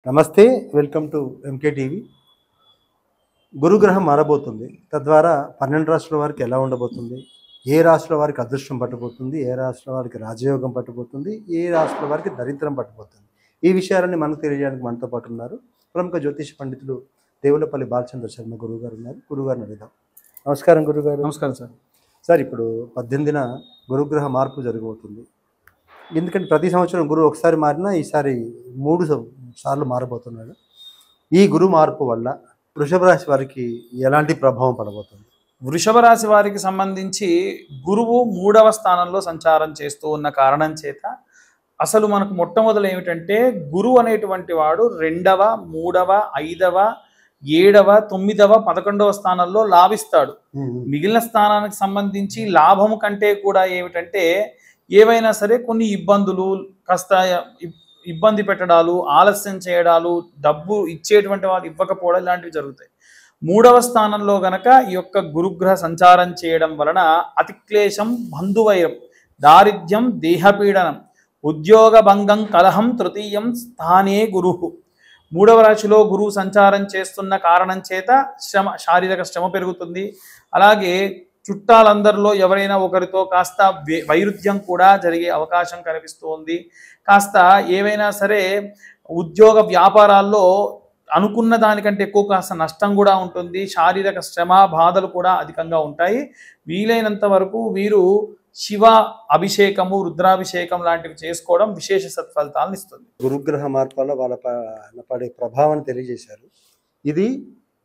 నమస్తే, welcome to MK TV. గురుగ్రహం మారబోతుంది. తద్వారా 12 రాష్ట్రాల వారికి ఎలా ఉండబోతుంది, ఏ రాష్ట్రాల వారికి అదృష్టం పట్టబోతుంది, ఏ రాష్ట్రాల వారికి రాజయోగం పట్టబోతుంది, ఏ రాష్ట్రాల వారికి దరిద్రం పట్టబోతుంది, ఈ విషయాలన్నీ మనకు తెలియజేయడానికి మనతో పాటు ఉన్నారు ప్రముఖ జ్యోతిష పండితులు దేవులపల్లి బాలచంద్ర శర్మ గురువుగారు ఉన్నారు. గురువుగారిని అడుగుదాం. నమస్కారం గురుగారు. నమస్కారం సార్. సార్, ఇప్పుడు 18న గురుగ్రహ మార్పు జరగబోతుంది. ఎందుకంటే ప్రతి సంవత్సరం గురువు ఒకసారి మారినా ఈసారి 3 సార్లు మారబోతున్నాడు. ఈ గురు మార్పు వల్ల వృషభ రాశి వారికి ఎలాంటి ప్రభావం పడబోతుంది? వృషభ రాశి వారికి సంబంధించి గురువు 3వ స్థానంలో సంచారం చేస్తూ ఉన్న కారణం చేత అసలు మనకు మొట్టమొదలు ఏమిటంటే గురువు అనేటువంటి వాడు 2వ, 3వ, 5వ, 7వ, 9వ, 11వ స్థానంలో లాభిస్తాడు. మిగిలిన స్థానానికి సంబంధించి లాభము కంటే కూడా ఏమిటంటే ఏవైనా సరే కొన్ని ఇబ్బందులు, కాస్త ఇబ్బంది పెట్టడాలు, ఆలస్యం చేయడాలు, డబ్బు ఇచ్చేటువంటి వాళ్ళు ఇవ్వకపోవడం ఇలాంటివి జరుగుతాయి. 3వ స్థానంలో గనక ఈ యొక్క గురుగ్రహ సంచారం చేయడం వలన అతిక్లేశం, బంధువైరం, దారిద్ర్యం, దేహపీడనం, ఉద్యోగ భంగం, కలహం, తృతీయం స్థానే గురువు. 3వ రాశిలో గురువు సంచారం చేస్తున్న కారణం చేత శారీరక శ్రమ పెరుగుతుంది. అలాగే చుట్టాలందరిలో ఎవరైనా ఒకరితో కాస్త వైరుధ్యం కూడా జరిగే అవకాశం కనిపిస్తూ ఉంది. కాస్త ఏవైనా సరే ఉద్యోగ వ్యాపారాల్లో అనుకున్న దానికంటే ఎక్కువ కాస్త నష్టం కూడా ఉంటుంది. శారీరక శ్రమ, బాధలు కూడా అధికంగా ఉంటాయి. వీలైనంత వరకు వీరు శివ అభిషేకము, రుద్రాభిషేకం లాంటివి చేసుకోవడం విశేష సత్ఫలితాలను ఇస్తుంది. గురుగ్రహ మార్పు వల్ల వాళ్ళ పడే ప్రభావాన్ని తెలియజేశారు. ఇది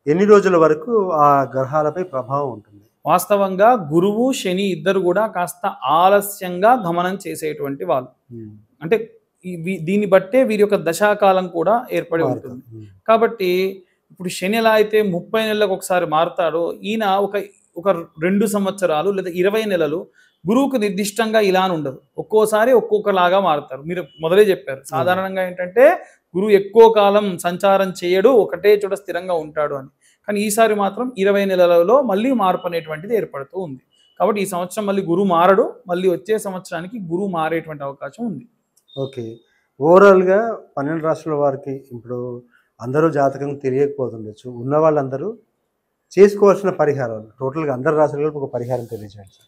ఎన్ని రోజుల వరకు ఆ గ్రహాలపై ప్రభావం ఉంటుంది? వాస్తవంగా గురువు, శని ఇద్దరు కూడా కాస్త ఆలస్యంగా గమనం చేసేటువంటి వాళ్ళు. అంటే దీన్ని బట్టే వీరి యొక్క దశాకాలం కూడా ఏర్పడి ఉంటుంది. కాబట్టి ఇప్పుడు శని ఎలా అయితే 30 నెలలకు ఒకసారి మారుతాడో, ఈయన ఒక 2 సంవత్సరాలు లేదా 20 నెలలు గురువుకు నిర్దిష్టంగా ఇలా ఉండదు. ఒక్కోసారి ఒక్కొక్కలాగా మారుతారు. మీరు మొదలే చెప్పారు. సాధారణంగా ఏంటంటే గురువు ఎక్కువ కాలం సంచారం చేయడు, ఒకటే చోట స్థిరంగా ఉంటాడు అని. కానీ ఈసారి మాత్రం 20 నెలలలో మళ్ళీ మార్పు అనేటువంటిది ఏర్పడుతూ ఉంది. కాబట్టి ఈ సంవత్సరం మళ్ళీ గురువు మారడు, మళ్ళీ వచ్చే సంవత్సరానికి గురువు మారేటువంటి అవకాశం ఉంది. ఓకే, ఓవరాల్గా 12 రాష్ట్రాల వారికి ఇప్పుడు అందరూ జాతకం తెలియకపోతుండొచ్చు. ఉన్న వాళ్ళందరూ చేసుకోవాల్సిన పరిహారాలు టోటల్గా అందరు రాష్ట్రాలకు ఒక పరిహారం తెలియజేయండి.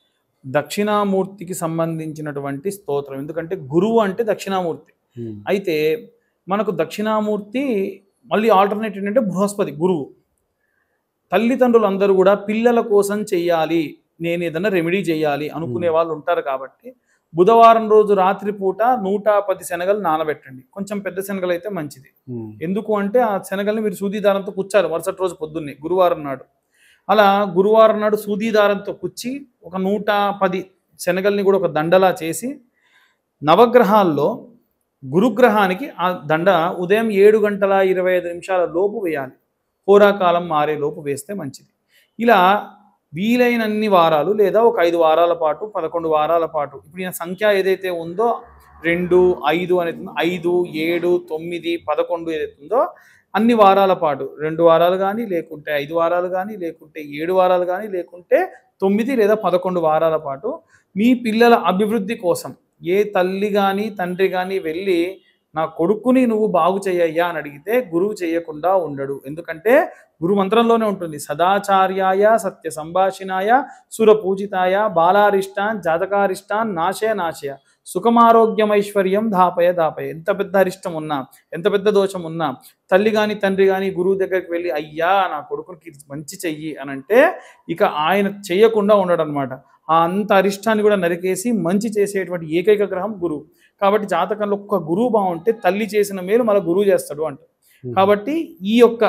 దక్షిణామూర్తికి సంబంధించినటువంటి స్తోత్రం. ఎందుకంటే గురువు అంటే దక్షిణామూర్తి. అయితే మనకు దక్షిణామూర్తి మళ్ళీ ఆల్టర్నేట్ ఏంటంటే బృహస్పతి గురువు. తల్లిదండ్రులు అందరూ కూడా పిల్లల కోసం చెయ్యాలి, నేను ఏదైనా రెమెడీ చేయాలి అనుకునే వాళ్ళు ఉంటారు. కాబట్టి బుధవారం రోజు రాత్రిపూట 110 శనగలు నానబెట్టండి. కొంచెం పెద్ద శనగలు అయితే మంచిది. ఎందుకు అంటే ఆ శనగల్ని మీరు సూది దారంతో కుచ్చాలి మరుసటి రోజు పొద్దున్నే గురువారం నాడు. అలా గురువారం నాడు సూది దారంతో కుచ్చి ఒక 110 శనగల్ని కూడా ఒక దండలా చేసి నవగ్రహాల్లో గురుగ్రహానికి ఆ దండ ఉదయం 7:25 లోపు వేయాలి. హోరాకాలం మారే లోపు వేస్తే మంచిది. ఇలా వీలైనన్ని వారాలు లేదా ఒక 5 వారాల పాటు, 11 వారాల పాటు, ఇప్పుడు ఈయన సంఖ్య ఏదైతే ఉందో 2, 5 అనేది 5, 7, 9, 11 ఏదైతే ఉందో అన్ని వారాల పాటు 2 వారాలు కానీ, లేకుంటే 5 వారాలు కానీ, లేకుంటే 7 వారాలు కానీ, లేకుంటే 9 లేదా 11 వారాల పాటు మీ పిల్లల అభివృద్ధి కోసం ఏ తల్లి కానీ తండ్రి కానీ వెళ్ళి నా కొడుకుని నువ్వు బాగు చేయయ్యా అని అడిగితే గురువు చేయకుండా ఉండడు. ఎందుకంటే గురు మంత్రంలోనే ఉంటుంది, సదాచార్యాయ, సత్య సంభాషిణాయ, సుర పూజితాయ, బాలారిష్టాన్, జాతకారిష్టాన్ నాశయ నాశయ, సుఖమారోగ్యమైశ్వర్యం దాపయ దాపయ. ఎంత పెద్ద అరిష్టం ఉన్నా, ఎంత పెద్ద దోషం ఉన్నా తల్లి కానీ తండ్రి కానీ గురువు దగ్గరికి వెళ్ళి అయ్యా నా కొడుకునికి మంచి చెయ్యి అని అంటే ఇక ఆయన చెయ్యకుండా ఉండడు అనమాట. ఆ అంత అరిష్టాన్ని కూడా నరికేసి మంచి చేసేటువంటి ఏకైక గ్రహం గురువు. కాబట్టి జాతకంలో ఒక్క గురువు బాగుంటే తల్లి చేసిన మేలు మళ్ళీ గురువు చేస్తాడు అంట. కాబట్టి ఈ యొక్క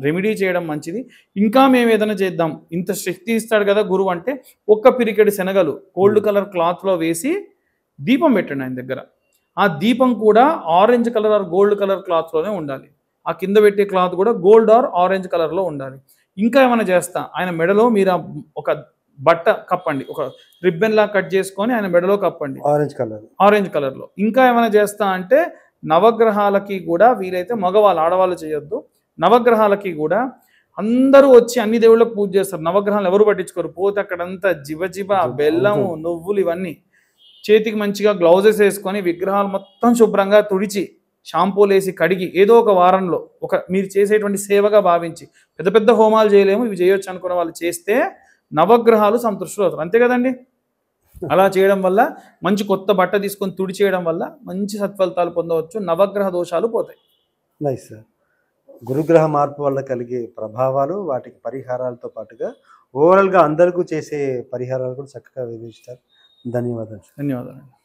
రెమెడీ చేయడం మంచిది. ఇంకా మేము ఏదైనా చేద్దాం, ఇంత శక్తి ఇస్తాడు కదా గురువు అంటే ఒక్క పిరికెడు శనగలు గోల్డ్ కలర్ క్లాత్లో వేసి దీపం పెట్టండి ఆయన దగ్గర. ఆ దీపం కూడా orange colour or gold colour క్లాత్లోనే ఉండాలి. ఆ కింద పెట్టే క్లాత్ కూడా గోల్డ్ ఆర్ ఆరెంజ్ కలర్లో ఉండాలి. ఇంకా ఏమైనా చేస్తా, ఆయన మెడలో మీరు ఒక బట్ట కప్పండి, ఒక రిబ్బన్ లా కట్ చేసుకొని ఆయన మెడలో కప్పండి ఆరెంజ్ కలర్లో. ఇంకా ఏమైనా చేస్తా అంటే నవగ్రహాలకి కూడా వీలైతే మగవాళ్ళు, ఆడవాళ్ళు చేయొద్దు, నవగ్రహాలకి కూడా అందరూ వచ్చి అన్ని దేవుళ్ళకు పూజ చేస్తారు. నవగ్రహాలు ఎవరు పట్టించుకోరు. పోతే అక్కడంతా జివ బెల్లము, నువ్వులు ఇవన్నీ చేతికి మంచిగా గ్లౌజెస్ వేసుకొని విగ్రహాలు మొత్తం శుభ్రంగా తుడిచి షాంపూలు వేసి కడిగి ఏదో ఒక వారంలో మీరు చేసేటువంటి సేవగా భావించి, పెద్ద పెద్ద హోమాలు చేయలేము, ఇవి చేయొచ్చు అనుకున్న వాళ్ళు చేస్తే నవగ్రహాలు సంతృష్టులు అవుతారు. అంతే కదండి. అలా చేయడం వల్ల మంచి కొత్త బట్ట తీసుకొని తుడి చేయడం వల్ల మంచి సత్ఫలితాలు పొందవచ్చు, నవగ్రహ దోషాలు పోతాయి. Nice sir. గురుగ్రహ మార్పు వల్ల కలిగే ప్రభావాలు, వాటికి పరిహారాలతో పాటుగా ఓవరాల్గా అందరికీ చేసే పరిహారాలు కూడా చక్కగా వివరించారు. ధన్యవాదాలు. ధన్యవాదాలు.